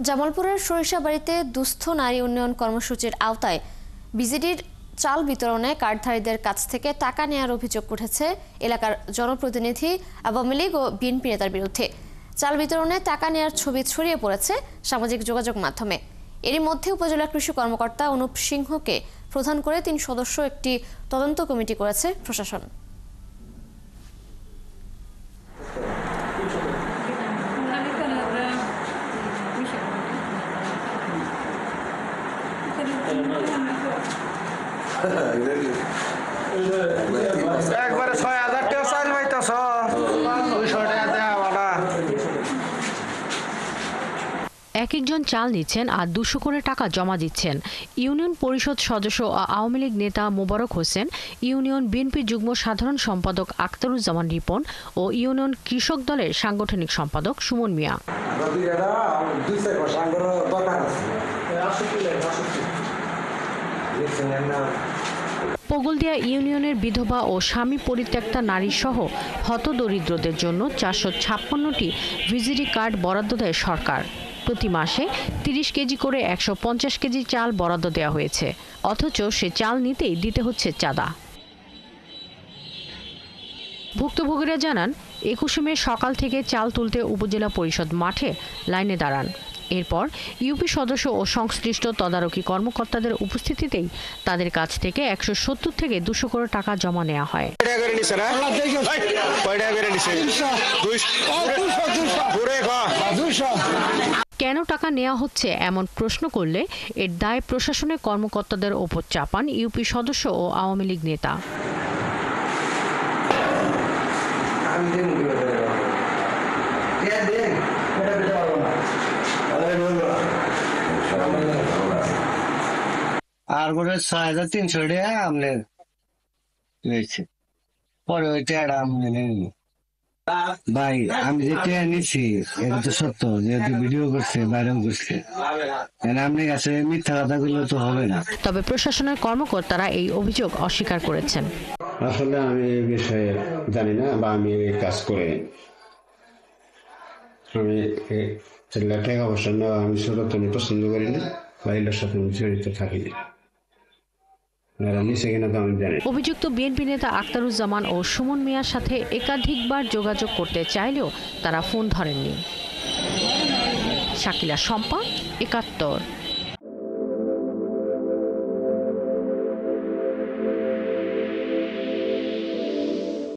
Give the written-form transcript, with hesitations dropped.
জামালপুরের সরিষাবাড়িতে দুস্থ নারী উন্নয়ন কর্মসূচির আওতায় বিজেডির চাল বিতরণে কার্ডধারীদের কাছ থেকে টাকা নেওয়ার অভিযোগ উঠেছে এলাকার জনপ্রতিনিধি আওয়ামী লীগ ও বিএনপি নেতার বিরুদ্ধে। চাল বিতরণে টাকা নেওয়ার ছবি ছড়িয়ে পড়েছে সামাজিক যোগাযোগ মাধ্যমে। এরই মধ্যে উপজেলা কৃষি কর্মকর্তা অনুপ সিংহকে প্রধান করে ৩ সদস্য একটি তদন্ত কমিটি করেছে প্রশাসন। একবারে ৬,০০০ টাকা চাল পাইতেছ ২০০ টাকা দেওয়া। এক একজন চাল নিচ্ছেন আর ২০০ করে টাকা জমা দিচ্ছেন। ইউনিয়ন পরিষদ সদস্য ও আওয়ামী লীগ নেতা মোবারক হোসেন, ইউনিয়ন বিএনপি যুগ্ম সাধারণ সম্পাদক আখতারুজ্জামান রিপন ও ইউনিয়ন কৃষক দলের সাংগঠনিক সম্পাদক সুমন মিয়া। পগলদিয়া ইউনিয়নের বিধবা ও স্বামী পরিত্যক্তা নারী সহ হতদরিদ্রদের জন্য ৪৫৬টি ভিজিডি কার্ড বরাদ্দ দেয় সরকার। প্রতি মাসে ৩০ কেজি করে ১৫০ কেজি চাল বরাদ্দ দেওয়া হয়েছে, অথচ সে চাল নিতেই দিতে হচ্ছে চাঁদা। ভুক্তভোগীরা জানান ২১ মে সকাল থেকে চাল তুলতে উপজেলা পরিষদ মাঠে লাইনে দাঁড়ান। এরপর ইউপি সদস্য ও সংশ্লিষ্ট তদারকি কর্মকর্তাদের উপস্থিতিতেই তাদের কাছ থেকে ১৭০ থেকে ২০০ করে টাকা জমা নেওয়া হয়। কেন টাকা নেওয়া হচ্ছে এমন প্রশ্ন করলে এর দায় প্রশাসনের কর্মকর্তাদের ওপর চাপান ইউপি সদস্য ও আওয়ামী লীগ নেতা। আর করে ৬,৩০০ টাকা আমনে রয়েছে, পরে ওই টাকা আমি নেই। ভাই আমি যে টাকা নিচ্ছি এটা তো সত্য, যেহেতু ভিডিও করছে ভাইরাল করছে, আপনার কাছে মিথ্যা কথা বললে তো হবে না। তবে প্রশাসনের কর্মকর্তারা এই অভিযোগ অস্বীকার করেছেন। আসলে আমি এই বিষয়ে জানি না বা আমি এই কাজ করে আমি টাকা পয়সা নেওয়া আমি সেরকম পছন্দ করি না বা এটার সাথে আমি জড়িত থাকি না। অভিযুক্ত বিএনপি নেতা আখতারুজ্জামান ও সুমন মিয়ার সাথে একাধিকবার যোগাযোগ করতে চাইলেও তারা ফোন ধরেননি। শাকিলা শম্পা, ৭১।